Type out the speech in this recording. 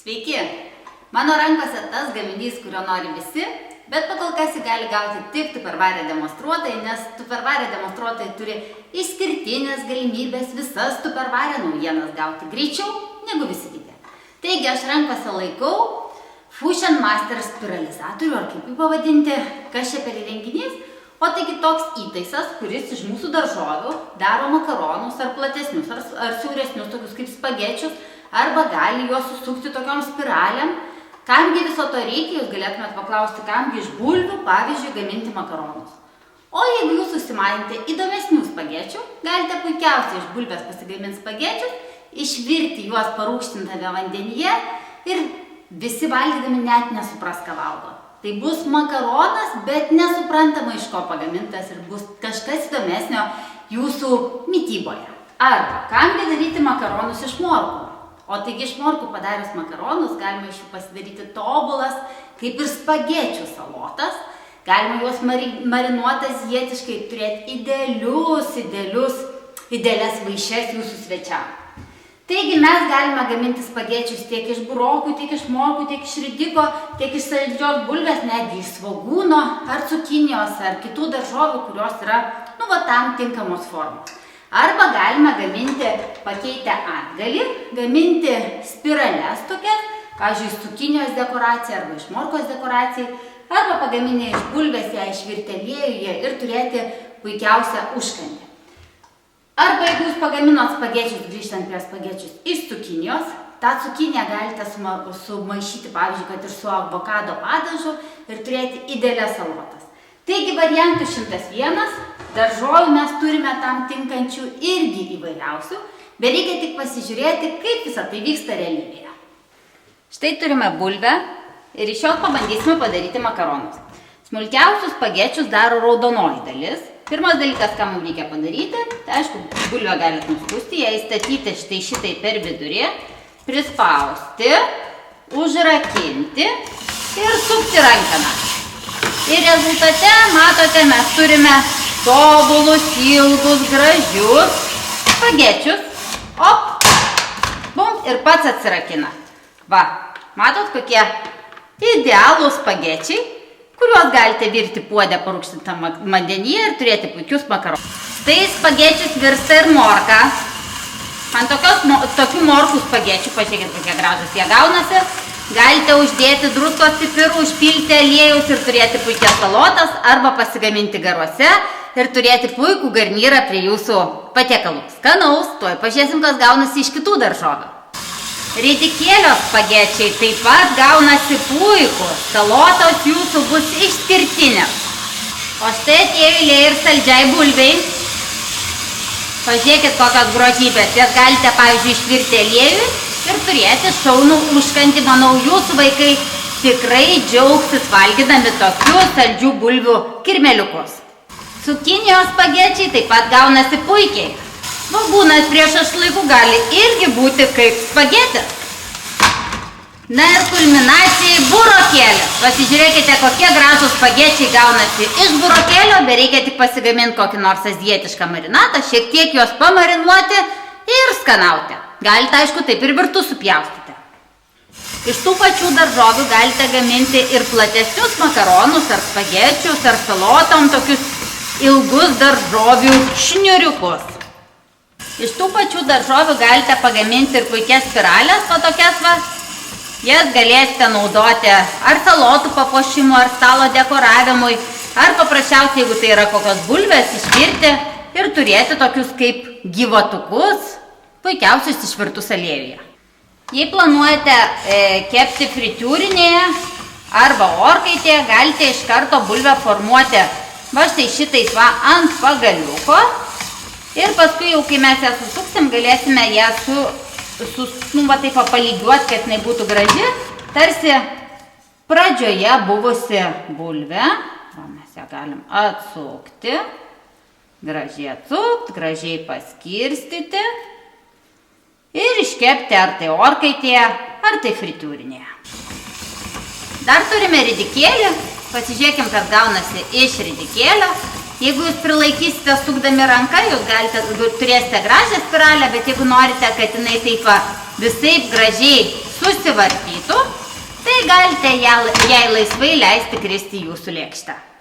Sveiki! Mano rankose tas gaminys, kurio nori visi, bet pakol kas jį gali gauti tik Tupperware demonstruotojai, nes Tupperware demonstruotojai turi išskirtinės galimybės visas Tupperware naujienas gauti greičiau negu visi kiti. Taigi aš rankose laikau Fusion Master spiralizatorių, ar kaip jį pavadinti, kas čia per įrenginys, o taigi toks įtaisas, kuris iš mūsų daržovių daro makaronus ar platesnius, ar siauresnius, tokius kaip spagečius, arba gali juos susukti tokiom spiraliam. Kamgi viso to reikia, jūs galėtumėt paklausti, kamgi iš bulvių, pavyzdžiui, gaminti makaronus. O jeigu jūs susimanėte įdomesnių spagečių, galite puikiausiai iš bulvės pasigaminti spagečius, išvirti juos parūgštintame vandenyje ir visi valgydami net nesupras, ką valgo. Tai bus makaronas, bet nesuprantama iš ko pagamintas ir bus kažkas įdomesnio jūsų mityboje. Arba kamgi daryti makaronus iš morkų? O taigi iš morkų padarius makaronus galima iš jų pasidaryti tobulas, kaip ir spagečių salotas. Galima juos marinuoti azijietiškai, turėti idealias vaišes jūsų svečiam. Taigi mes galime gaminti spagečius tiek iš burokų, tiek iš morkų, tiek iš ridiko, tiek iš saldžios bulvės, netgi iš svogūno ar cukinijos ar kitų daržovių, kurios yra, tam tinkamos formos. Arba galime gaminti pakeitę atgalį, gaminti spirales tokias, pavyzdžiui, cukinijos dekoraciją arba iš morkos dekoracijai, arba pagaminę iš bulvės ją išvirti aliejuje ir turėti puikiausią užkandį. Arba jeigu jūs pagaminot spagečius, grįžtant prie spagečius iš cukinijos, tą cukiniją galite sumaišyti, pavyzdžiui, kad ir su avokado padažu ir turėti idealias salotas. Taigi variantų 101, daržovių mes turime tam tinkančių irgi įvairiausių, bet reikia tik pasižiūrėti, kaip visą tai vyksta realybėje. Štai turime bulvę ir iš jos pabandysime padaryti makaronus. Smulkiausius spagečius daro raudonoji dalis. Pirmas dalykas, ką mums reikia padaryti, tai aišku, bulvę galite nuskusti, ją įstatyti šitai per vidurį, prispausti, užrakinti ir sukti rankeną. Ir rezultate, matote, mes turime tobulus, ilgus, gražius spagečius. Op, bum, ir pats atsirakina. Va, matot, kokie idealūs spagečiai, kuriuos galite virti puodę parūgštintam vandenyje ir turėti puikius makaronus. Tai spagečius virsta ir morka. Ant tokių morkų spagečių, pažiūrėkit, kokie gražus jie gaunasi. Galite uždėti druskos pipirų, užpilti aliejaus ir turėti puikias salotas, arba pasigaminti garuose ir turėti puikų garnyrą prie jūsų patiekalų. Skanaus, tuoj pažiūrėsim, kas gaunasi iš kitų daržovių. Ridikėlio spagečiai taip pat gaunasi puikūs, salotos jūsų bus išskirtinės. O štai atėjo eilė ir saldžiai bulviai. Pažiūrėkit, kokios grožybės, jas galite, pavyzdžiui, išvirti aliejui ir turėti šaunų užkandį. Manau, jūsų vaikai tikrai džiaugsis valgydami tokius saldžių bulvių kirmeliukus. Cukinijos spagečiai taip pat gaunasi puikiai. Būnant prie šašlykų gali irgi būti kaip spagetis. Na ir kulminacijai burokėlis. Pasižiūrėkite, kokie gražūs spagečiai gaunasi iš burokėlio, bet reikia tik pasigaminti kokį nors azijietišką marinatą, šiek tiek juos pamarinuoti ir skanauti. Galite, aišku, taip ir virtus supjaustyti. Iš tų pačių daržovių galite gaminti ir platesnius makaronus, ar spagečius, ar salotom, tokius ilgus daržovių šniuriukus. Iš tų pačių daržovių galite pagaminti ir puikias spiralės, o tokias va, jas galėsite naudoti ar salotų papuošimui, ar stalo dekoravimui, ar paprasčiausiai, jeigu tai yra kokios bulvės, išvirti ir turėti tokius kaip gyvatukus, puikiausius išvirtus aliejuje. Jei planuojate kepti fritiūrinėje arba orkaitėje, galite iš karto bulvę formuoti va štai šitais va ant pagaliuko ir paskui jau, kai mes ją susuksim, galėsime ją taip palygiuoti, kad jinai būtų graži, tarsi pradžioje buvusi bulvė. Mes ją galim atsukti, gražiai atsukti, gražiai paskirstyti ir iškepti ar tai orkaitėje, ar tai fritiūrinėje. Dar turime ridikėlį. Pasižiūrėkim, kas gaunasi iš ridikėlio. Jeigu jūs prilaikysite sukdami ranką, jūs turėsite gražią spiralę, bet jeigu norite, kad jinai taip visaip gražiai susivartytų, tai galite jai laisvai leisti kristi į jūsų lėkštę.